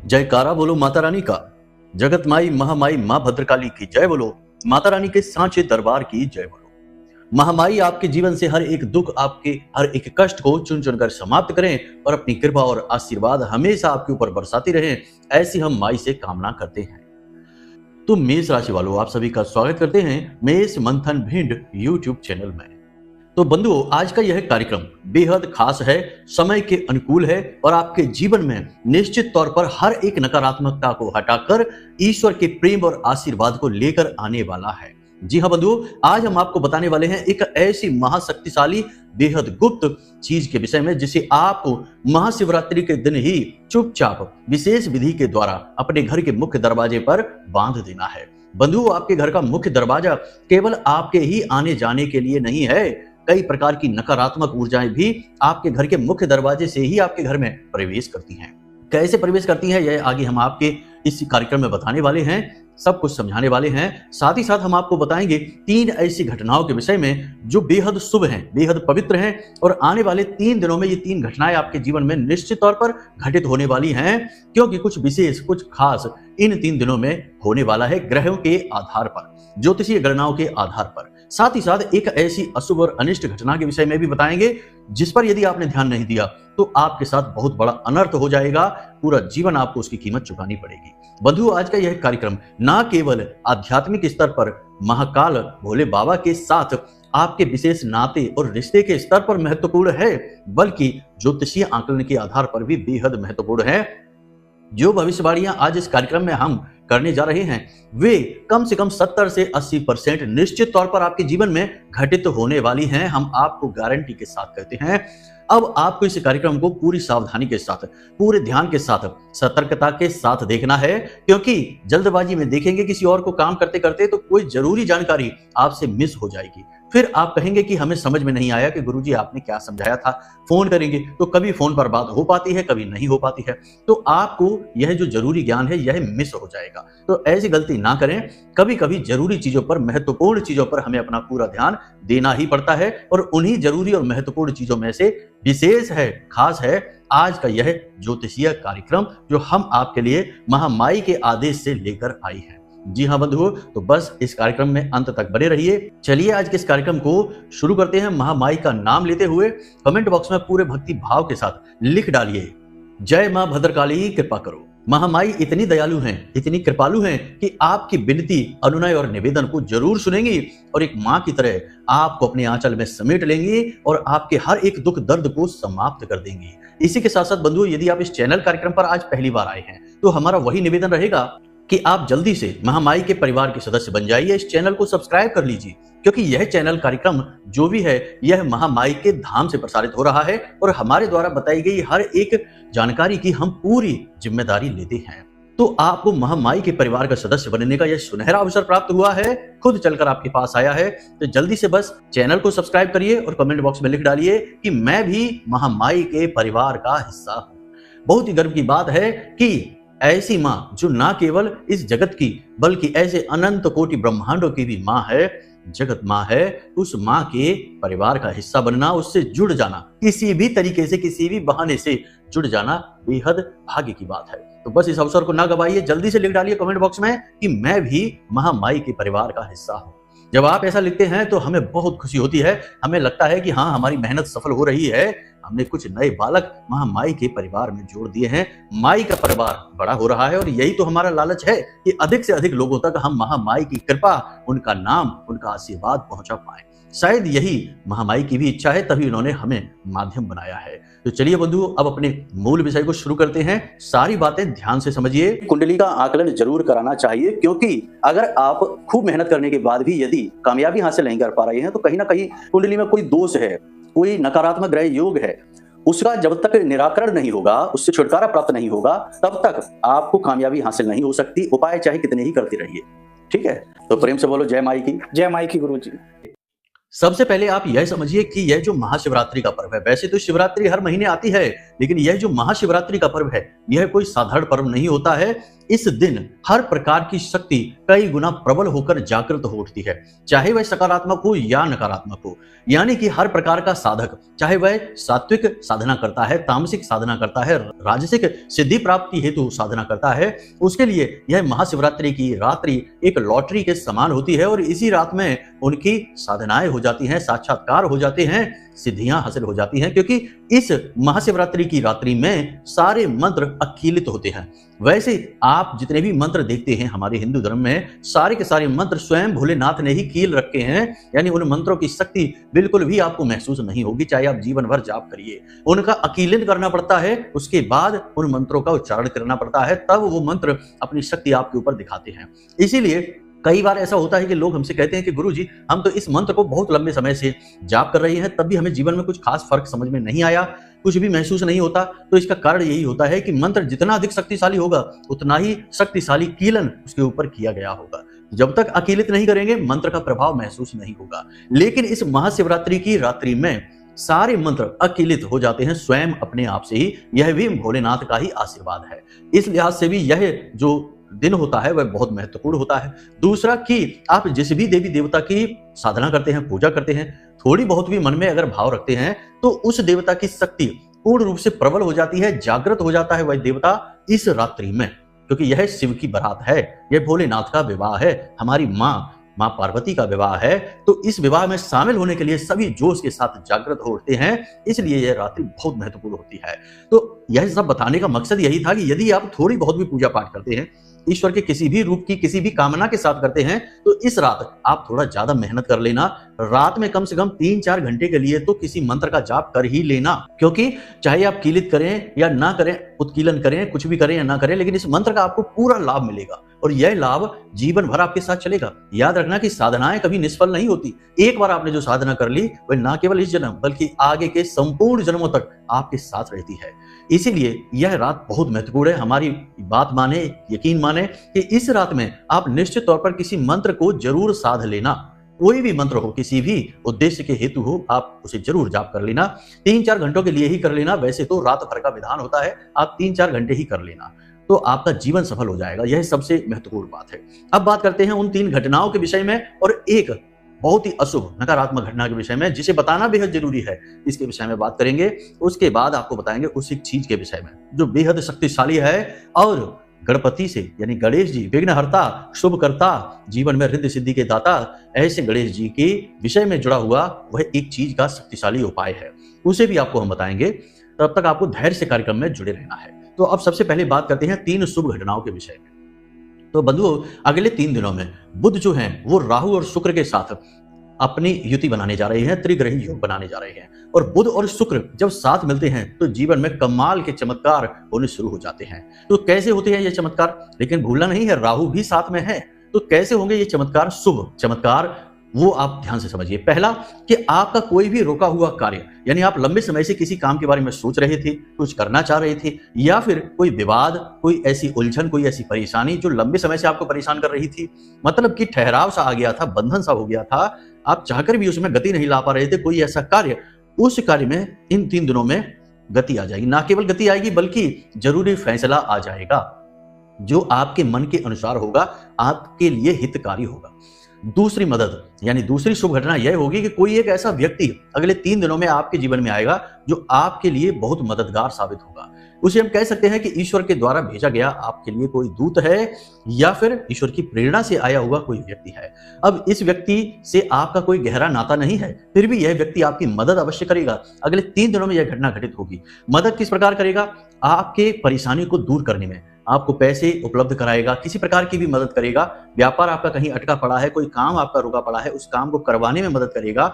जयकारा बोलो माता रानी का। जगत माई महामाई माँ भद्रकाली की जय बोलो। माता रानी के सांचे दरबार की जय बोलो। महामाई आपके जीवन से हर एक दुख, आपके हर एक कष्ट को चुन चुन कर समाप्त करें और अपनी कृपा और आशीर्वाद हमेशा आपके ऊपर बरसाती रहें, ऐसी हम माई से कामना करते हैं। तो मेष राशि वालों, आप सभी का स्वागत करते हैं मेष मंथन भिंड यूट्यूब चैनल में। तो बंधुओं, आज का यह कार्यक्रम बेहद खास है, समय के अनुकूल है और आपके जीवन में निश्चित तौर पर हर एक नकारात्मकता को हटाकर ईश्वर के प्रेम और आशीर्वाद को लेकर आने वाला है। जी हाँ बंधुओं, आज हम आपको बताने वाले हैं एक ऐसी महाशक्तिशाली बेहद गुप्त चीज के विषय में जिसे आपको महाशिवरात्रि के दिन ही चुपचाप विशेष विधि के द्वारा अपने घर के मुख्य दरवाजे पर बांध देना है। बंधुओं, आपके घर का मुख्य दरवाजा केवल आपके ही आने जाने के लिए नहीं है। कई प्रकार की नकारात्मक ऊर्जाएं भी आपके घर के मुख्य दरवाजे से ही आपके घर में प्रवेश करती हैं। कैसे प्रवेश करती हैं, यह आगे हम आपके इस कार्यक्रम में बताने वाले हैं, सब कुछ समझाने वाले हैं। साथ ही साथ हम आपको बताएंगे 3 ऐसी घटनाओं के विषय में जो बेहद शुभ हैं, बेहद पवित्र हैं और आने वाले 3 दिनों में ये 3 घटनाएं आपके जीवन में निश्चित तौर पर घटित होने वाली हैं, क्योंकि कुछ विशेष, कुछ खास इन 3 दिनों में होने वाला है ग्रहों के आधार पर, ज्योतिषीय गणनाओं के आधार पर। साथ ही साथ एक ऐसी अशुभ और अनिष्ट घटना के विषय में भी बताएंगे जिस पर यदि आपने ध्यान नहीं दिया तो आपके साथ बहुत बड़ा अनर्थ हो जाएगा, पूरा जीवन आपको उसकी कीमत चुकानी पड़ेगी। बंधुओं, आज का यह कार्यक्रम न केवल आध्यात्मिक स्तर पर महाकाल भोले बाबा के साथ आपके विशेष नाते और रिश्ते के स्तर पर महत्वपूर्ण है, बल्कि ज्योतिषीय आकलन के आधार पर भी बेहद महत्वपूर्ण है। जो भविष्यवाणियां आज इस कार्यक्रम में हम करने जा रहे हैं वे कम से कम 70 से 80% निश्चित तौर पर आपके जीवन में घटित होने वाली हैं, हम आपको गारंटी के साथ कहते हैं। अब आपको इस कार्यक्रम को पूरी सावधानी के साथ, पूरे ध्यान के साथ, सतर्कता के साथ देखना है, क्योंकि जल्दबाजी में देखेंगे किसी और को काम करते करते तो कोई जरूरी जानकारी आपसे मिस हो जाएगी। फिर आप कहेंगे कि हमें समझ में नहीं आया कि गुरुजी आपने क्या समझाया था। फोन करेंगे तो कभी फोन पर बात हो पाती है, कभी नहीं हो पाती है, तो आपको यह जो जरूरी ज्ञान है यह मिस हो जाएगा। तो ऐसी गलती ना करें। कभी कभी जरूरी चीजों पर, महत्वपूर्ण चीजों पर हमें अपना पूरा ध्यान देना ही पड़ता है और उन्हीं जरूरी और महत्वपूर्ण चीजों में से विशेष है, खास है आज का यह ज्योतिषीय कार्यक्रम जो हम आपके लिए महामाई के आदेश से लेकर आई है। जी हाँ बंधुओं, तो बस इस कार्यक्रम में अंत तक बने रहिए। चलिए आज के इस कार्यक्रम को शुरू करते हैं। महामाई का नाम लेते हुए कमेंट बॉक्स में पूरे भक्ति भाव के साथ लिख डालिए, जय मां भद्रकाली कृपा करो। महामाई इतनी दयालु हैं, इतनी कृपालु हैं कि आपकी विनती, अनुनय और निवेदन को जरूर सुनेंगी और एक मां की तरह आपको अपने आंचल में समेट लेंगी और आपके हर एक दुख दर्द को समाप्त कर देंगी। इसी के साथ साथ बंधुओं, यदि आप इस चैनल कार्यक्रम पर आज पहली बार आए हैं तो हमारा वही निवेदन रहेगा कि आप जल्दी से महामाई के परिवार के सदस्य बन जाइए, इस चैनल को सब्सक्राइब कर लीजिए, क्योंकि यह चैनल कार्यक्रम जो भी है यह महामाई के धाम से प्रसारित हो रहा है और हमारे द्वारा बताई गई हर एक जानकारी की हम पूरी जिम्मेदारी लेते हैं। तो आपको महामाई के परिवार का सदस्य बनने का यह सुनहरा अवसर प्राप्त हुआ है, खुद चलकर आपके पास आया है, तो जल्दी से बस चैनल को सब्सक्राइब करिए और कमेंट बॉक्स में लिख डालिए कि मैं भी महामाई के परिवार का हिस्सा हूं। बहुत ही गर्व की बात है कि ऐसी मां जो ना केवल इस जगत की बल्कि ऐसे अनंत कोटि ब्रह्मांडों की भी मां है, जगत मां है, उस मां के परिवार का हिस्सा बनना, उससे जुड़ जाना, किसी भी तरीके से, किसी भी बहाने से जुड़ जाना बेहद भाग्य की बात है। तो बस इस अवसर को ना गवाइए, जल्दी से लिख डालिए कमेंट बॉक्स में कि मैं भी महामाई के परिवार का हिस्सा हूं। जब आप ऐसा लिखते हैं तो हमें बहुत खुशी होती है, हमें लगता है कि हाँ, हमारी मेहनत सफल हो रही है, हमने कुछ नए बालक महामाई के परिवार में जोड़ दिए हैं, माई का परिवार बड़ा हो रहा है और यही तो हमारा लालच है कि अधिक से अधिक लोगों तक हम महामाई की कृपा, उनका नाम, उनका आशीर्वाद पहुंचा पाए। शायद यही महामाई की भी इच्छा है, तभी उन्होंने हमें माध्यम बनाया है। तो चलिए बंधुओं, अब अपने मूल विषय को शुरू करते हैं। सारी बातें ध्यान से समझिए। कुंडली का आकलन जरूर कराना चाहिए, क्योंकि अगर आप खूब मेहनत करने के बाद भी यदि कामयाबी हासिल नहीं कर पा रहे हैं तो कहीं ना कहीं कुंडली में कोई दोष है, कोई नकारात्मक ग्रह योग है, उसका जब तक निराकरण नहीं होगा, उससे छुटकारा प्राप्त नहीं होगा, तब तक आपको कामयाबी हासिल नहीं हो सकती। उपाय चाहे कितने ही करते रहिए, ठीक है। तो प्रेम से बोलो जय माई की। जय माई की गुरुजी। सबसे पहले आप यह समझिए कि यह जो महाशिवरात्रि का पर्व है, वैसे तो शिवरात्रि हर महीने आती है, लेकिन यह जो महाशिवरात्रि का पर्व है, यह कोई साधारण पर्व नहीं होता है। इस दिन हर प्रकार की शक्ति कई गुना प्रबल होकर जागृत हो उठती है, चाहे वह सकारात्मक हो या नकारात्मक हो। यानी कि हर प्रकार का साधक, चाहे वह सात्विक साधना करता है, तामसिक साधना करता है, राजसिक सिद्धि प्राप्ति हेतु साधना करता है, उसके लिए यह महाशिवरात्रि की रात्रि एक लॉटरी के समान होती है और इसी रात में उनकी साधनाएं हो जाती हैं, साक्षात्कार हो जाते हैं, सिद्धियां हासिल हो जाती हैं, क्योंकि इस महाशिवरात्रि की रात्रि में सारे मंत्र अकीलित होते हैं। वैसे आप जितने भी मंत्र देखते हैं हमारे हिंदू धर्म में, सारे के सारे मंत्र स्वयं भोलेनाथ ने ही कील रखे हैं, यानी उन मंत्रों की शक्ति बिल्कुल भी आपको महसूस नहीं होगी, चाहे आप जीवन भर जाप करिए। उनका अकीलन करना पड़ता है, उसके बाद उन मंत्रों का उच्चारण करना पड़ता है, तब वो मंत्र अपनी शक्ति आपके ऊपर दिखाते हैं। इसीलिए कई बार ऐसा होता है कि लोग हमसे कहते हैं कि गुरुजी, हम तो इस मंत्र को बहुत लंबे समय से जाप कर रहे हैं, तब भी हमें जीवन में कुछ खास फर्क समझ में नहीं आया, कुछ भी महसूस नहीं होता। तो इसका कारण यही होता है कि मंत्र जितना अधिक शक्तिशाली होगा, उतना ही शक्तिशाली कीलन उसके ऊपर किया गया होगा। जब तक अकीलित नहीं करेंगे, मंत्र का प्रभाव महसूस नहीं होगा। लेकिन इस महाशिवरात्रि की रात्रि में सारे मंत्र अकीलित हो जाते हैं स्वयं अपने आप से ही। यह भी भोलेनाथ का ही आशीर्वाद है। इस लिहाज से भी यह जो दिन होता है वह बहुत महत्वपूर्ण होता है। दूसरा कि आप जिस भी देवी देवता की साधना करते हैं, पूजा करते हैं, थोड़ी बहुत भी मन में अगर भाव रखते हैं, तो उस देवता की शक्ति पूर्ण रूप से प्रबल हो जाती है, जागृत हो जाता है वह देवता इस रात्रि में, क्योंकि यह शिव की बारात है, यह भोलेनाथ का विवाह है, हमारी माँ पार्वती का विवाह है। तो इस विवाह में शामिल होने के लिए सभी जोश के साथ जागृत हो उठते हैं, इसलिए यह रात्रि बहुत महत्वपूर्ण होती है। तो यह सब बताने का मकसद यही था कि यदि आप थोड़ी बहुत भी पूजा पाठ करते हैं, ईश्वर के किसी भी रूप की किसी भी कामना के साथ करते हैं, तो इस रात आप थोड़ा ज्यादा मेहनत कर लेना। रात में कम से कम 3-4 घंटे के लिए तो किसी मंत्र का जाप कर ही लेना, क्योंकि चाहे आप कीलित करें या ना करें, उत्कीलन करें, कुछ भी करें या ना करें, लेकिन इस मंत्र का आपको पूरा लाभ मिलेगा और यह लाभ जीवन भर आपके साथ चलेगा। याद रखना कि साधनाएं कभी निष्फल नहीं होती। एक बार आपने जो साधना कर ली, वह ना केवल इस जन्म बल्कि आगे के संपूर्ण जन्मों तक आपके साथ रहती है। इसीलिए यह रात बहुत महत्वपूर्ण है। हमारी बात माने, यकीन माने कि इस रात में आप निश्चित तौर पर किसी मंत्र को जरूर साध लेना। कोई भी मंत्र हो, किसी भी उद्देश्य के हेतु हो, आप उसे जरूर जाप कर लेना। 3-4 घंटों के लिए ही कर लेना। वैसे तो रात भर का विधान होता है, आप 3-4 घंटे ही कर लेना, तो आपका जीवन सफल हो जाएगा। यह सबसे महत्वपूर्ण बात है। अब बात करते हैं उन 3 घटनाओं के विषय में और एक बहुत ही अशुभ नकारात्मक घटना के विषय में, जिसे बताना बेहद जरूरी है। इसके विषय में बात करेंगे, उसके बाद आपको बताएंगे उस एक चीज के विषय में जो बेहद शक्तिशाली है और गणपति से, यानी गणेश जी विघ्नहर्ता, शुभकर्ता, जीवन में रिद्धि सिद्धि के दाता, ऐसे गणेश जी के विषय में जुड़ा हुआ वह एक चीज का शक्तिशाली उपाय है। उसे भी आपको हम बताएंगे। तब तक आपको धैर्य से कार्यक्रम में जुड़े रहना है। तो अब सबसे पहले बात करते हैं 3 शुभ घटनाओं के विषय में। तो बंधुओं, अगले 3 दिनों में बुध जो हैं वो राहु और शुक्र के साथ अपनी युति बनाने जा रहे हैं, त्रिग्रही योग बनाने जा रहे हैं। और बुध और शुक्र जब साथ मिलते हैं तो जीवन में कमाल के चमत्कार होने शुरू हो जाते हैं। तो कैसे होते हैं ये चमत्कार? लेकिन भूलना नहीं है, राहु भी साथ में है। तो कैसे होंगे ये चमत्कार? शुभ चमत्कार वो आप ध्यान से समझिए। पहला कि आपका कोई भी रोका हुआ कार्य, यानी आप लंबे समय से किसी काम के बारे में सोच रहे थे, कुछ करना चाह रहे थे, या फिर कोई विवाद, कोई ऐसी उलझन, कोई ऐसी परेशानी जो लंबे समय से आपको परेशान कर रही थी, मतलब कि ठहराव सा आ गया था, बंधन सा हो गया था, आप चाहकर भी उसमें गति नहीं ला पा रहे थे, कोई ऐसा कार्य, उस कार्य में इन 3 दिनों में गति आ जाएगी। ना केवल गति आएगी बल्कि जरूरी फैसला आ जाएगा जो आपके मन के अनुसार होगा, आपके लिए हितकारी होगा। दूसरी मदद, यानी दूसरी शुभ घटना यह होगी कि कोई एक ऐसा व्यक्ति अगले 3 दिनों में आपके जीवन में आएगा जो आपके लिए बहुत मददगार साबित होगा। उसे हम कह सकते हैं कि ईश्वर के द्वारा भेजा गया आपके लिए कोई दूत है, या फिर ईश्वर की प्रेरणा से आया हुआ कोई व्यक्ति है। अब इस व्यक्ति से आपका कोई गहरा नाता नहीं है, फिर भी यह व्यक्ति आपकी मदद अवश्य करेगा। अगले 3 दिनों में यह घटना घटित होगी। मदद किस प्रकार करेगा? आपके परेशानी को दूर करने में आपको पैसे उपलब्ध कराएगा, किसी प्रकार की भी मदद करेगा। व्यापार आपका कहीं अटका पड़ा है, कोई काम आपका रुका पड़ा है, उस काम को करवाने में मदद करेगा।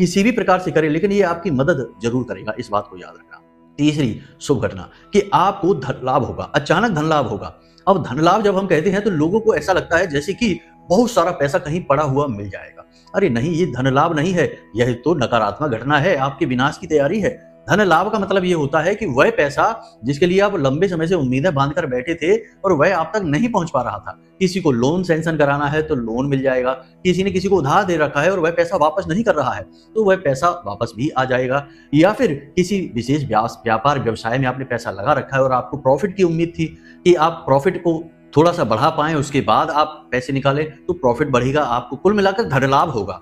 किसी भी प्रकार से करे, लेकिन ये आपकी मदद जरूर करेगा, इस बात को याद रखना। तीसरी शुभ घटना कि आपको धन लाभ होगा, अचानक धन लाभ होगा। अब धन लाभ जब हम कहते हैं तो लोगों को ऐसा लगता है जैसे कि बहुत सारा पैसा कहीं पड़ा हुआ मिल जाएगा। अरे नहीं, ये धन लाभ नहीं है, यह तो नकारात्मक घटना है, आपके विनाश की तैयारी है। धन लाभ का मतलब ये होता है कि वह पैसा जिसके लिए आप लंबे समय से उम्मीदें बांधकर बैठे थे और वह आप तक नहीं पहुंच पा रहा था। किसी को लोन सैंक्शन कराना है तो लोन मिल जाएगा, किसी ने किसी को उधार दे रखा है और वह पैसा वापस नहीं कर रहा है तो वह पैसा वापस भी आ जाएगा, या फिर किसी विशेष व्यापार व्यवसाय में आपने पैसा लगा रखा है और आपको प्रॉफिट की उम्मीद थी कि आप प्रॉफिट को थोड़ा सा बढ़ा पाएं, उसके बाद आप पैसे निकालें तो प्रॉफिट बढ़ेगा, आपको कुल मिलाकर धन लाभ होगा।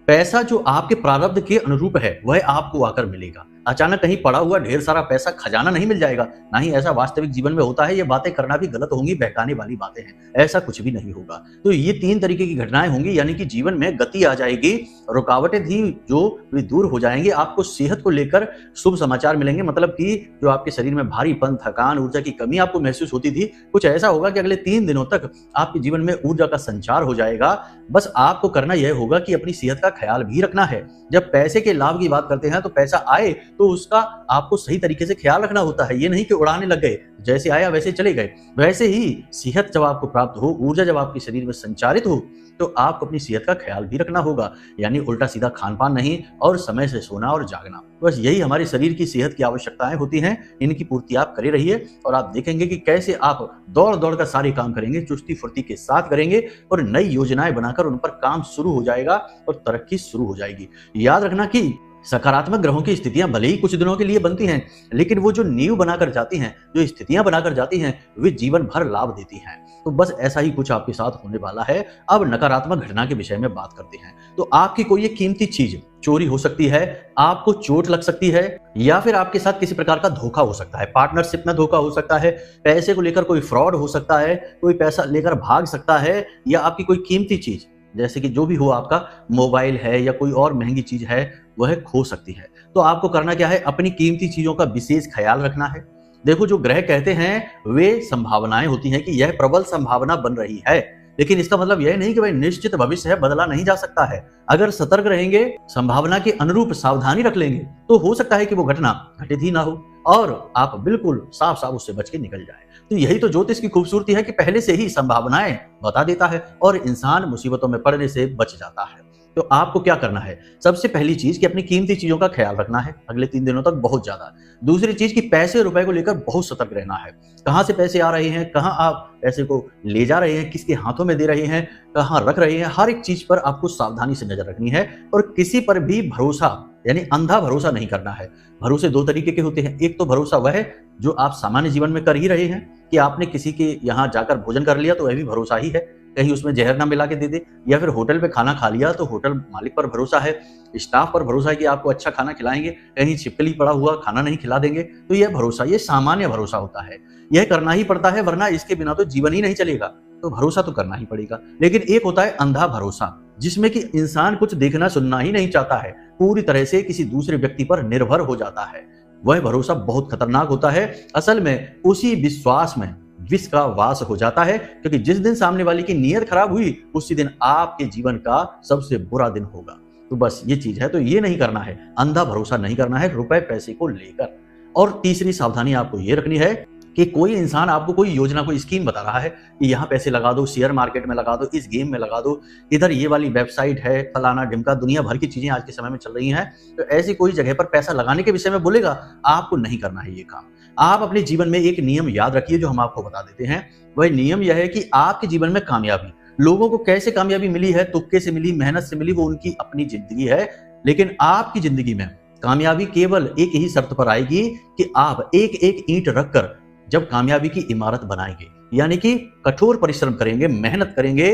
पैसा जो आपके प्रारब्ध के अनुरूप है वह आपको आकर मिलेगा। अचानक कहीं पड़ा हुआ ढेर सारा पैसा खजाना नहीं मिल जाएगा, ना ही ऐसा वास्तविक जीवन में होता है। ये बातें करना भी गलत होंगी, बहकाने वाली बातें हैं, ऐसा कुछ भी नहीं होगा। तो ये 3 तरीके की घटनाएं होंगी, यानी कि जीवन में गति आ जाएगी, रुकावटें थी जो वे दूर हो जाएंगे, आपको सेहत को लेकर शुभ समाचार मिलेंगे, मतलब कि जो आपके शरीर में भारीपन, थकान, ऊर्जा की कमी आपको महसूस होती थी, कुछ ऐसा होगा कि अगले 3 दिनों तक आपके जीवन में ऊर्जा का संचार हो जाएगा। बस आपको करना यह होगा कि अपनी सेहत का ख्याल भी रखना है। जब पैसे के लाभ की बात करते हैं तो पैसा आए तो उसका आपको सही तरीके से ख्याल रखना होता है। ये नहीं कि उड़ाने लग गए, जैसे आया वैसे चले गए। वैसे ही सेहत जब आपको प्राप्त हो, ऊर्जा जब आपके शरीर में संचारित हो, तो आपको अपनी सेहत का ख्याल भी रखना होगा, यानी उल्टा सीधा खान पान नहीं और समय से सोना और जागना। बस यही हमारे शरीर की सेहत की आवश्यकताएं होती हैं, इनकी पूर्ति आप करे रहिए और आप देखेंगे कि कैसे आप दौड़ दौड़ कर सारे काम करेंगे, चुस्ती फुर्ती के साथ करेंगे और नई योजनाएं बनाकर उन पर काम शुरू हो जाएगा और तरक्की शुरू हो जाएगी। याद रखना कि सकारात्मक ग्रहों की स्थितियां भले ही कुछ दिनों के लिए बनती हैं, लेकिन वो जो नींव बनाकर जाती हैं, जो स्थितियां बनाकर जाती हैं, वे जीवन भर लाभ देती हैं। तो बस ऐसा ही कुछ आपके साथ होने वाला है। अब नकारात्मक घटना के विषय में बात करते हैं। तो आपकी कोई एक कीमती चीज चोरी हो सकती है, आपको चोट लग सकती है, या फिर आपके साथ किसी प्रकार का धोखा हो सकता है। पार्टनरशिप में धोखा हो सकता है, पैसे को लेकर कोई फ्रॉड हो सकता है, कोई पैसा लेकर भाग सकता है, या आपकी कोई कीमती चीज जैसे कि जो भी हो, आपका मोबाइल है या कोई और महंगी चीज है, वह खो सकती है। तो आपको करना क्या है, अपनी कीमती चीजों का विशेष ख्याल रखना है। देखो, जो ग्रह कहते हैं वे संभावनाएं होती हैं कि यह प्रबल संभावना बन रही है, लेकिन इसका मतलब यह नहीं कि भाई निश्चित भविष्य है, बदला नहीं जा सकता है। अगर सतर्क रहेंगे, संभावना के अनुरूप सावधानी रख लेंगे, तो हो सकता है कि वो घटना घटित ही ना हो और आप बिल्कुल साफ साफ उससे बच के निकल जाए। तो यही तो ज्योतिष की खूबसूरती है कि पहले से ही संभावनाएं बता देता है और इंसान मुसीबतों में पड़ने से बच जाता है। तो आपको क्या करना है, सबसे पहली चीज कि अपनी कीमती चीजों का ख्याल रखना है अगले 3 दिनों तक बहुत ज्यादा। दूसरी चीज कि पैसे रुपए को लेकर बहुत सतर्क रहना है। कहां से पैसे आ रहे हैं, कहां आप पैसे को ले जा रहे हैं, किसके हाथों में दे रहे हैं, कहां रख रहे हैं, हर एक चीज पर आपको सावधानी से नजर रखनी है और किसी पर भी भरोसा यानी अंधा भरोसा नहीं करना है। भरोसे 2 तरीके के होते हैं। एक तो भरोसा वह है जो आप सामान्य जीवन में कर ही रहे हैं कि आपने किसी के यहाँ जाकर भोजन कर लिया तो वह भी भरोसा ही है, कहीं उसमें जहर ना मिला के दे दे, या फिर होटल पे खाना खा लिया तो होटल मालिक पर भरोसा है, स्टाफ पर भरोसा है कि आपको अच्छा खाना खिलाएंगे, कहीं छिपकली पड़ा हुआ खाना नहीं खिला देंगे। तो यह भरोसा, ये सामान्य भरोसा होता है, यह करना ही पड़ता है, वरना इसके बिना तो जीवन ही नहीं चलेगा। तो भरोसा तो करना ही पड़ेगा। लेकिन एक होता है अंधा भरोसा, जिसमें कि इंसान कुछ देखना सुनना ही नहीं चाहता है, पूरी तरह से किसी दूसरे व्यक्ति पर निर्भर हो जाता है। वह भरोसा बहुत खतरनाक होता है। असल में उसी विश्वास में विष का वास हो जाता है, क्योंकि जिस दिन सामने वाले की नीयत खराब हुई उसी दिन आपके जीवन का सबसे बुरा दिन होगा। तो बस ये चीज है, तो ये नहीं करना है, अंधा भरोसा नहीं करना है रुपए पैसे को लेकर। और तीसरी सावधानी आपको ये रखनी है कि कोई इंसान आपको कोई योजना, कोई स्कीम बता रहा है कि यहाँ पैसे लगा दो, शेयर मार्केट में लगा दो, इस गेम में लगा दो, इधर ये वाली वेबसाइट है, फलाना ढिमका, दुनिया भर की चीजें आज के समय में चल रही हैं, तो ऐसी कोई जगह पर पैसा लगाने के विषय में बोलेगा, आपको नहीं करना है ये काम। आप अपने जीवन में एक नियम याद रखिए जो हम आपको बता देते हैं। वह नियम यह है कि आपके जीवन में कामयाबी, लोगों को कैसे कामयाबी मिली है, तुक्के से मिली, मेहनत से मिली, वो उनकी अपनी जिंदगी है, लेकिन आपकी जिंदगी में कामयाबी केवल एक ही शर्त पर आएगी कि आप एक एक ईंट रखकर जब कामयाबी की इमारत बनाएंगे, यानी कि कठोर परिश्रम करेंगे, मेहनत करेंगे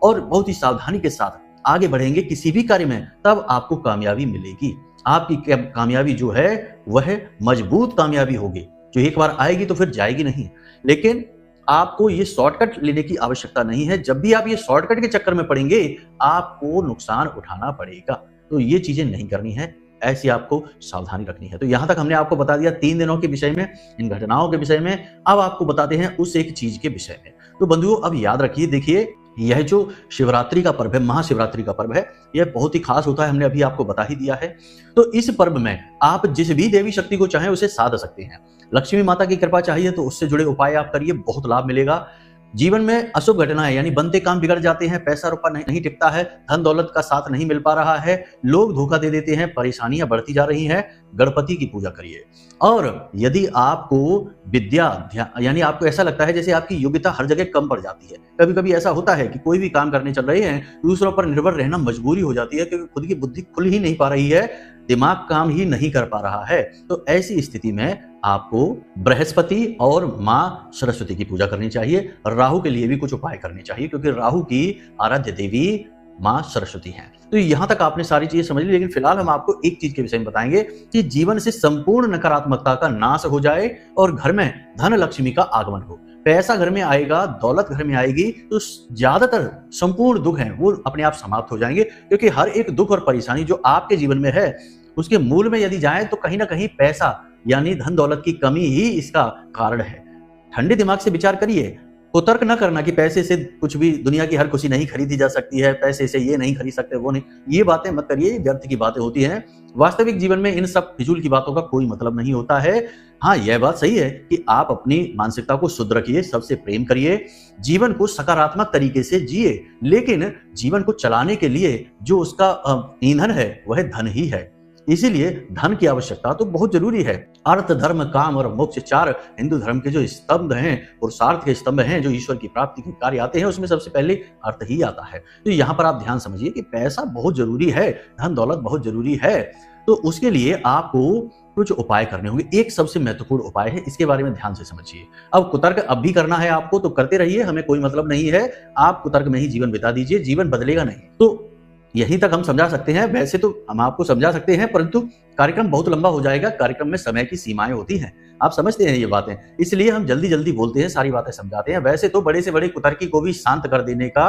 और बहुत ही सावधानी के साथ आगे बढ़ेंगे किसी भी कार्य में, तब आपको कामयाबी मिलेगी। आपकी कामयाबी जो है वह मजबूत कामयाबी होगी, जो एक बार आएगी तो फिर जाएगी नहीं। लेकिन आपको ये शॉर्टकट लेने की आवश्यकता नहीं है। जब भी आप ये शॉर्टकट के चक्कर में पड़ेंगे, आपको नुकसान उठाना पड़ेगा। तो ये चीजें नहीं करनी है, ऐसी आपको सावधानी रखनी है। तो यहां तक हमने आपको बता दिया 3 दिनों के विषय में, इन घटनाओं के विषय में। अब आपको बताते हैं उस एक चीज के विषय में। तो बंधुओं, अब याद रखिए, देखिए, यह जो शिवरात्रि का पर्व है, महाशिवरात्रि का पर्व है, यह बहुत ही खास होता है, हमने अभी आपको बता ही दिया है। तो इस पर्व में आप जिस भी देवी शक्ति को चाहें उसे साध सकते हैं। लक्ष्मी माता की कृपा चाहिए तो उससे जुड़े उपाय आप करिए, बहुत लाभ मिलेगा। जीवन में अशुभ घटनाएं यानी बनते काम बिगड़ जाते हैं, पैसा रुपया नहीं टिकता है, धन दौलत का साथ नहीं मिल पा रहा है, लोग धोखा दे देते हैं, परेशानियां बढ़ती जा रही हैं, गणपति की पूजा करिए। और यदि आपको यानी आपको ऐसा लगता है जैसे आपकी योग्यता हर जगह कम पड़ जाती है, कभी कभी ऐसा होता है कि कोई भी काम करने चल रहे हैं, दूसरों पर निर्भर रहना मजबूरी हो जाती है क्योंकि खुद की बुद्धि खुल ही नहीं पा रही है, दिमाग काम ही नहीं कर पा रहा है। तो ऐसी स्थिति में आपको बृहस्पति और मां सरस्वती की पूजा करनी चाहिए। राहु के लिए भी कुछ उपाय करने चाहिए क्योंकि राहु की आराध्य देवी मां सरस्वती हैं। तो यहां तक आपने सारी चीजें समझ ली, लेकिन फिलहाल हम आपको एक चीज के विषय में बताएंगे कि जीवन से संपूर्ण नकारात्मकता का नाश हो जाए और घर में धन लक्ष्मी का आगमन हो, पैसा घर में आएगा, दौलत घर में आएगी, तो ज्यादातर संपूर्ण दुख हैं वो अपने आप समाप्त हो जाएंगे। क्योंकि हर एक दुख और परेशानी जो आपके जीवन में है उसके मूल में यदि जाए तो कहीं ना कहीं पैसा यानी धन दौलत की कमी ही इसका कारण है। ठंडे दिमाग से विचार करिए, कुतर्क न करना कि पैसे से कुछ भी दुनिया की हर खुशी नहीं खरीदी जा सकती है, पैसे से ये नहीं खरीद सकते, वो नहीं, ये बातें मत करिए, व्यर्थ की बातें होती हैं। वास्तविक जीवन में इन सब फिजूल की बातों का कोई मतलब नहीं होता है। हाँ, यह बात सही है कि आप अपनी मानसिकता को शुद्ध रखिए, सबसे प्रेम करिए, जीवन को सकारात्मक तरीके से जिए, लेकिन जीवन को चलाने के लिए जो उसका ईंधन है वह धन ही है। इसीलिए धन की आवश्यकता तो बहुत जरूरी है। अर्थ, धर्म, काम और मोक्ष चार हिंदू धर्म के जो स्तंभ हैं, पुरुषार्थ के स्तंभ हैं, जो ईश्वर की प्राप्ति के कार्य आते हैं, उसमें सबसे पहले अर्थ ही आता है। तो यहाँ पर आप ध्यान समझिए कि पैसा बहुत जरूरी है, धन दौलत बहुत जरूरी है। तो उसके लिए आपको कुछ उपाय करने होंगे। एक सबसे महत्वपूर्ण उपाय है, इसके बारे में ध्यान से समझिए। अब कुतर्क अब भी करना है आपको तो करते रहिए, हमें कोई मतलब नहीं है, आप कुतर्क में ही जीवन बिता दीजिए, जीवन बदलेगा नहीं। तो यहीं तक हम समझा सकते हैं, वैसे तो हम आपको समझा सकते हैं परंतु कार्यक्रम बहुत लंबा हो जाएगा, कार्यक्रम में समय की सीमाएं होती हैं, आप समझते हैं ये बातें, इसलिए हम जल्दी जल्दी बोलते हैं, सारी बातें समझाते हैं। वैसे तो बड़े से बड़े कुतर्की को भी शांत कर देने का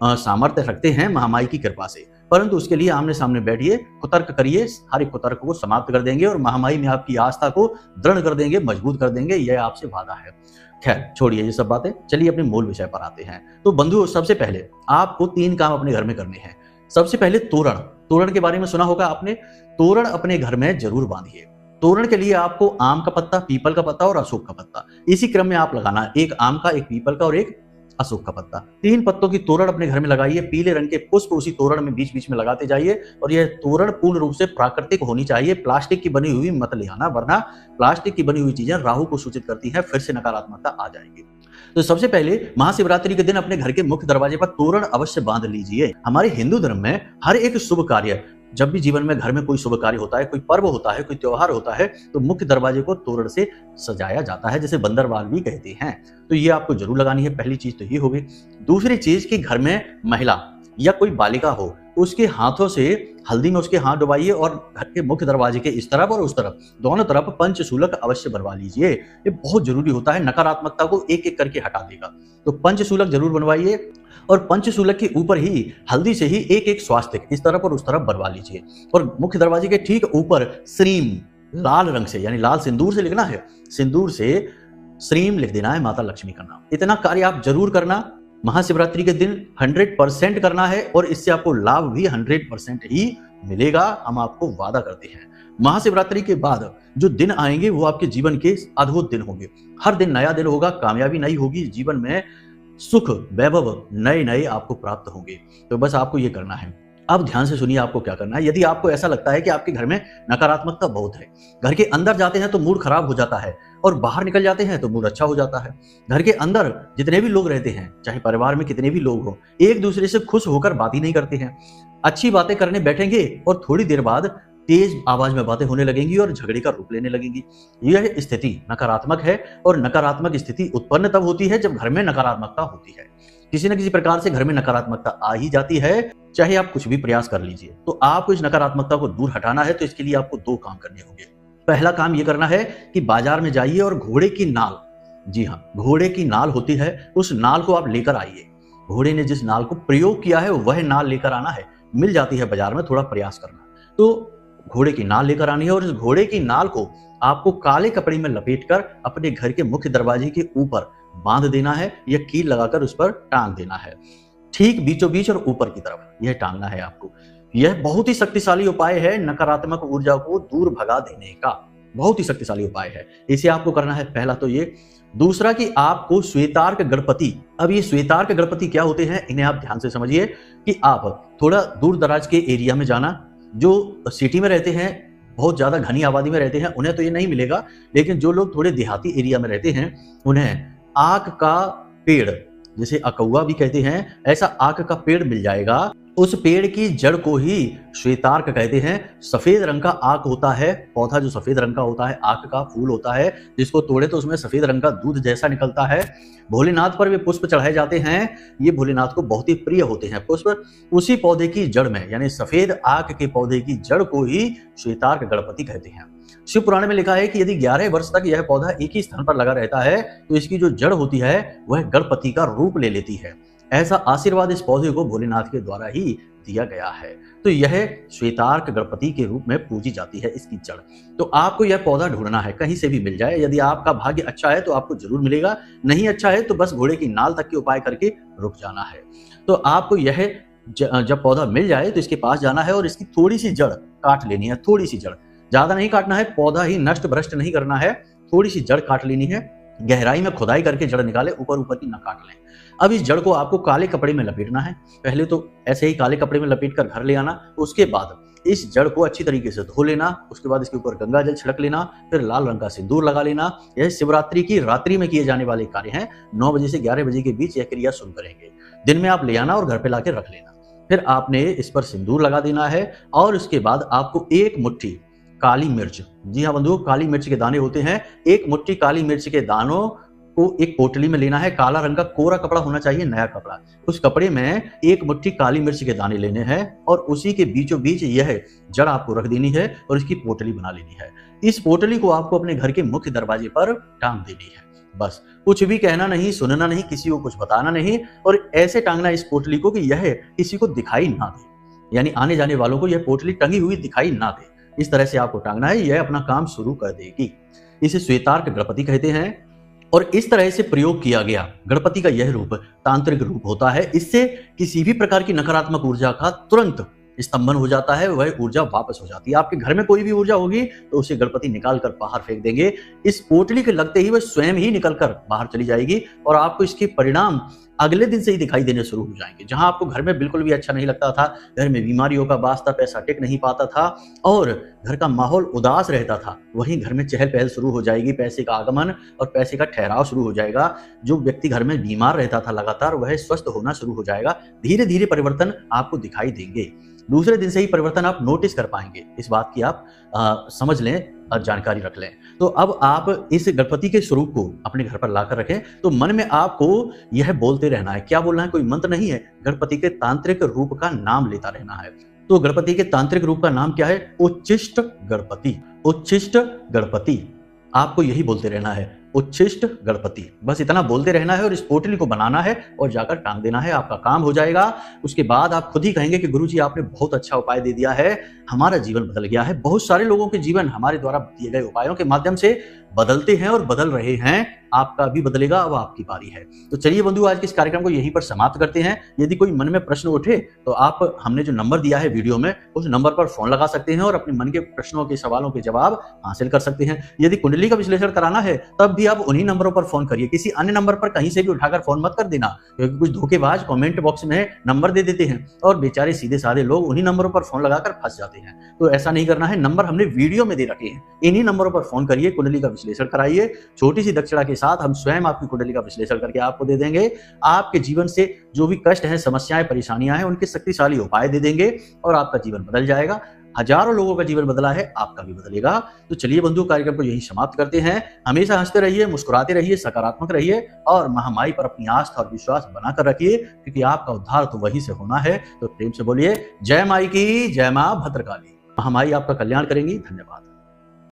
सामर्थ्य रखते हैं महामाई की कृपा से, परंतु उसके लिए आमने सामने बैठिए, कुतर्क करिए, हर एक कुतर्क को समाप्त कर देंगे और महामाई में आपकी आस्था को दृढ़ कर देंगे, मजबूत कर देंगे, यह आपसे वादा है। खैर छोड़िए ये सब बातें, चलिए अपने मूल विषय पर आते हैं। तो बंधु, सबसे पहले आपको 3 काम अपने घर में करने हैं। सबसे पहले तोरण, तोरण के बारे में सुना होगा आपने, तोरण अपने घर में जरूर बांधिए। तोरण के लिए आपको आम का पत्ता, पीपल का पत्ता और अशोक का पत्ता, इसी क्रम में आप लगाना है, एक आम का, एक पीपल का और एक अशोक का पत्ता। 3 पत्तों की तोरण अपने घर में लगाइए, पीले रंग के पुष्प उसी तोरण में बीच बीच में लगाते जाइए और यह तोरण पूर्ण रूप से प्राकृतिक होनी चाहिए, प्लास्टिक की बनी हुई मत ले आना, वरना प्लास्टिक की बनी हुई चीजें राहु को सूचित करती हैं, फिर से नकारात्मकता आ जाएगी। तो सबसे पहले महाशिवरात्रि के दिन अपने घर के मुख्य दरवाजे पर तोरण अवश्य बांध लीजिए। हमारे हिंदू धर्म में हर एक शुभ कार्य, जब भी जीवन में घर में कोई शुभ कार्य होता है, कोई पर्व होता है, कोई त्योहार होता है, तो मुख्य दरवाजे को तोरण से सजाया जाता है, जिसे बंदरवाल भी कहते हैं। तो ये आपको जरूर लगानी है, पहली चीज तो ये होगी। दूसरी चीज कि घर में महिला या कोई बालिका हो, उसके हाथों से हल्दी में उसके हाथ डुबाइए और घर के मुख्य दरवाजे के इस तरफ और उस तरफ दोनों तरफ पंचशूलक अवश्य बनवा लीजिए, ये बहुत जरूरी होता है, नकारात्मकता को एक एक करके हटा देगा। तो पंचशूलक जरूर बनवाइए और पंचशूलक के ऊपर ही हल्दी से ही एक एक स्वास्तिक इस तरफ और उस तरफ बनवा लीजिए और मुख्य दरवाजे के ठीक ऊपर श्रीम लाल रंग से यानी लाल सिंदूर से लिखना है, सिंदूर से श्रीम लिख देना है, माता लक्ष्मी का नाम। इतना कार्य आप जरूर करना, महाशिवरात्रि के दिन 100% करना है और इससे आपको लाभ भी 100% ही मिलेगा, हम आपको वादा करते हैं। महाशिवरात्रि के बाद जो दिन आएंगे वो आपके जीवन के अद्भुत दिन होंगे, हर दिन नया दिन होगा, कामयाबी नई होगी, जीवन में सुख वैभव नए नए आपको प्राप्त होंगे। तो बस आपको ये करना है। अब ध्यान से सुनिए आपको क्या करना है। यदि आपको ऐसा लगता है कि आपके घर में नकारात्मकता बहुत है, घर के अंदर जाते हैं तो मूड खराब हो जाता है और बाहर निकल जाते हैं तो मूड अच्छा हो जाता है, घर के अंदर जितने भी लोग रहते हैं, चाहे परिवार में कितने भी लोग हो, एक दूसरे से खुश होकर बात ही नहीं करते हैं, अच्छी बातें करने बैठेंगे और थोड़ी देर बाद तेज आवाज में बातें होने लगेंगी और झगड़े का रूप लेने लगेंगी। यह स्थिति नकारात्मक है और नकारात्मक स्थिति उत्पन्न तब होती है जब घर में नकारात्मकता होती है। किसी न किसी प्रकार से घर में नकारात्मकता आ ही जाती है, चाहे आप कुछ भी प्रयास कर लीजिए। तो आपको इस नकारात्मकता को दूर हटाना है, तो इसके लिए आपको 2 काम करने होंगे। पहला काम यह करना है कि बाजार में जाइए और घोड़े की नाल, जी हाँ, घोड़े की नाल होती है, उस नाल को आप लेकर आइए। घोड़े ने जिस नाल को प्रयोग किया है वह नाल लेकर आना है, मिल जाती है बाजार में, थोड़ा प्रयास करना। तो घोड़े की नाल लेकर आनी है और इस घोड़े की नाल को आपको काले कपड़े में लपेटकर अपने घर के मुख्य दरवाजे के ऊपर बांध देना है या कील लगाकर उस पर टांग देना है, ठीक बीचों बीच और ऊपर की तरफ यह टांगना है आपको। यह बहुत ही शक्तिशाली उपाय है नकारात्मक ऊर्जा को दूर भगा देने का, बहुत ही शक्तिशाली उपाय है। इसे आपको करना है, पहला तो ये। दूसरा कि आपको श्वेतार्क गणपति, अब ये श्वेतार्क गणपति क्या होते हैं इन्हें आप ध्यान से समझिए कि आप थोड़ा दूर दराज के एरिया में जाना, जो सिटी में रहते हैं, बहुत ज्यादा घनी आबादी में रहते हैं, उन्हें तो ये नहीं मिलेगा, लेकिन जो लोग थोड़े देहाती एरिया में रहते हैं उन्हें आक का पेड़, जिसे अकौआ भी कहते हैं, ऐसा आक का पेड़ मिल जाएगा। उस पेड़ की जड़ को ही श्वेतार्क कहते हैं। सफेद रंग का आक होता है, पौधा जो सफेद रंग का होता है, आक का फूल होता है, जिसको तोड़े तो उसमें सफेद रंग का दूध जैसा निकलता है। भोलेनाथ पर वे पुष्प चढ़ाए जाते हैं, ये भोलेनाथ को बहुत ही प्रिय होते हैं पुष्प। उसी पौधे की जड़ में, यानी सफेद आक के पौधे की जड़ को ही श्वेतार्क गणपति कहते हैं। शिव पुराण में लिखा है कि यदि 11 वर्ष तक यह पौधा एक ही स्थान पर लगा रहता है तो इसकी जो जड़ होती है वह गणपति का रूप ले लेती है। ऐसा आशीर्वाद इस पौधे को भोलेनाथ के द्वारा ही दिया गया है। तो यह श्वेतार्क गणपति के रूप में पूजी जाती है इसकी जड़। तो आपको यह पौधा ढूंढना है, कहीं से भी मिल जाए। यदि आपका भाग्य अच्छा है तो आपको जरूर मिलेगा, नहीं अच्छा है तो बस घोड़े की नाल तक के उपाय करके रुक जाना है। तो आपको यह जब पौधा मिल जाए तो इसके पास जाना है और इसकी थोड़ी सी जड़ काट लेनी है, थोड़ी सी जड़, ज्यादा नहीं काटना है, पौधा ही नष्ट भ्रष्ट नहीं करना है, थोड़ी सी जड़ काट लेनी है। गहराई में खुदाई करके जड़ निकाले, ऊपर ऊपर की ना काट लें। अब इस जड़ को आपको काले कपड़े में लपेटना है। पहले तो ऐसे ही काले कपड़े में लपेट कर घर ले आना, उसके बाद इस जड़ को अच्छी तरीके से धो लेना, उसके बाद इसके ऊपर गंगा जल छिड़क लेना, फिर लाल रंग का सिंदूर लगा लेना। यह शिवरात्रि की रात्रि में किए जाने वाले कार्य हैं। 9 बजे से 11 बजे के बीच यह क्रिया शुरू करेंगे। दिन में आप ले आना और घर पे लाके रख लेना। फिर आपने इस पर सिंदूर लगा देना है और उसके बाद आपको एक मुट्ठी काली मिर्च, जी हाँ बंधुओं, काली मिर्च के दाने होते हैं, एक मुट्ठी काली मिर्च के दानों को एक पोटली में लेना है। काला रंग का कोरा कपड़ा होना चाहिए, नया कपड़ा। उस कपड़े में एक मुट्ठी काली मिर्च के दाने लेने हैं और उसी के बीचों बीच यह जड़ आपको रख देनी है और इसकी पोटली बना लेनी है। इस पोटली को आपको अपने घर के मुख्य दरवाजे पर टांग देनी है। बस कुछ भी कहना नहीं, सुनना नहीं, किसी को कुछ बताना नहीं, और ऐसे टांगना इस पोटली को कि यह किसी को दिखाई ना दे, यानी आने जाने वालों को यह पोटली टंगी हुई दिखाई ना दे। इस तरह से आपको टांगना है, यह अपना काम शुरू कर देगी। इसे श्वेतार्क गणपति कहते हैं और इस तरह से प्रयोग किया गया गणपति का यह रूप तांत्रिक रूप होता है। इससे किसी भी प्रकार की नकारात्मक ऊर्जा का तुरंत स्तंभन हो जाता है, वह ऊर्जा वापस हो जाती है। आपके घर में कोई भी ऊर्जा होगी तो उसे गणपति निकाल कर बाहर फेंक देंगे। इस पोटली के लगते ही वह स्वयं ही निकल कर बाहर चली जाएगी और आपको इसके परिणाम अगले दिन से ही दिखाई देने शुरू हो जाएंगे। जहां आपको घर में बिल्कुल भी अच्छा नहीं लगता था, घर में बीमारियों का वास था, पैसा टिक नहीं पाता था और घर का माहौल उदास रहता था, वहीं घर में चहल पहल शुरू हो जाएगी, पैसे का आगमन और पैसे का ठहराव शुरू हो जाएगा। जो व्यक्ति घर में बीमार रहता था लगातार, वह स्वस्थ होना शुरू हो जाएगा। धीरे धीरे परिवर्तन आपको दिखाई देंगे। दूसरे दिन से ही परिवर्तन आप नोटिस कर पाएंगे। इस बात की आप समझ लें और जानकारी रख लें। तो अब आप इस गणपति के स्वरूप को अपने घर पर लाकर रखें। तो मन में आपको यह बोलते रहना है। क्या बोलना है? कोई मंत्र नहीं है, गणपति के तांत्रिक रूप का नाम लेता रहना है। तो गणपति के तांत्रिक रूप का नाम क्या है? उच्छिष्ट गणपति। उच्छिष्ट गणपति, आपको यही बोलते रहना है, उच्छिष्ट गणपति। बस इतना बोलते रहना है और इस पोटली को बनाना है और जाकर टांग देना है, आपका काम हो जाएगा। उसके बाद आप खुद ही कहेंगे कि गुरुजी आपने बहुत अच्छा उपाय दे दिया है, हमारा जीवन बदल गया है। बहुत सारे लोगों के जीवन हमारे द्वारा दिए गए उपायों के माध्यम से बदलते हैं और बदल रहे हैं। आपका भी बदलेगा, अब आपकी बारी है। तो चलिए बंधु, आज के इस कार्यक्रम को यहीं पर समाप्त करते हैं। यदि कोई मन में प्रश्न उठे तो आप हमने जो नंबर दिया है वीडियो में, उस नंबर पर फोन लगा सकते हैं और अपने मन के प्रश्नों के सवालों के जवाब हासिल कर सकते हैं। यदि कुंडली का विश्लेषण कराना है तब भी आप उन्हीं नंबरों पर फोन करिए, किसी अन्य नंबर पर कहीं से भी उठाकर फोन मत कर देना, क्योंकि कुछ धोखेबाज कमेंट बॉक्स में नंबर दे देते हैं और बेचारे सीधे साधे लोग उन्हीं नंबरों पर फोन लगाकर फंस जाते हैं। तो ऐसा नहीं करना है। नंबर हमने वीडियो में दे रखे हैं, इन्हीं नंबरों पर फोन करिए, कुंडली का विश्लेषण कराइए। छोटी सी दक्षिणा के साथ हम स्वयं आपकी कुंडली का विश्लेषण करके आपको दे देंगे। आपके जीवन से जो भी कष्ट हैं, समस्याएं, परेशानियां हैं, उनके शक्तिशाली उपाय दे देंगे और आपका जीवन बदल जाएगा। हजारों लोगों का जीवन बदला है, आपका भी बदलेगा। तो चलिए बंधु, कार्यक्रम को यही समाप्त करते हैं। हमेशा हंसते रहिए, मुस्कुराते रहिए, सकारात्मक रहिए और महामाई पर अपनी आस्था और विश्वास बनाकर रखिए, क्योंकि आपका उद्धार तो वहीं से होना है। तो प्रेम से बोलिए जय माई की, जय मां भद्रकाली। महामाई आपका कल्याण करेंगी। धन्यवाद।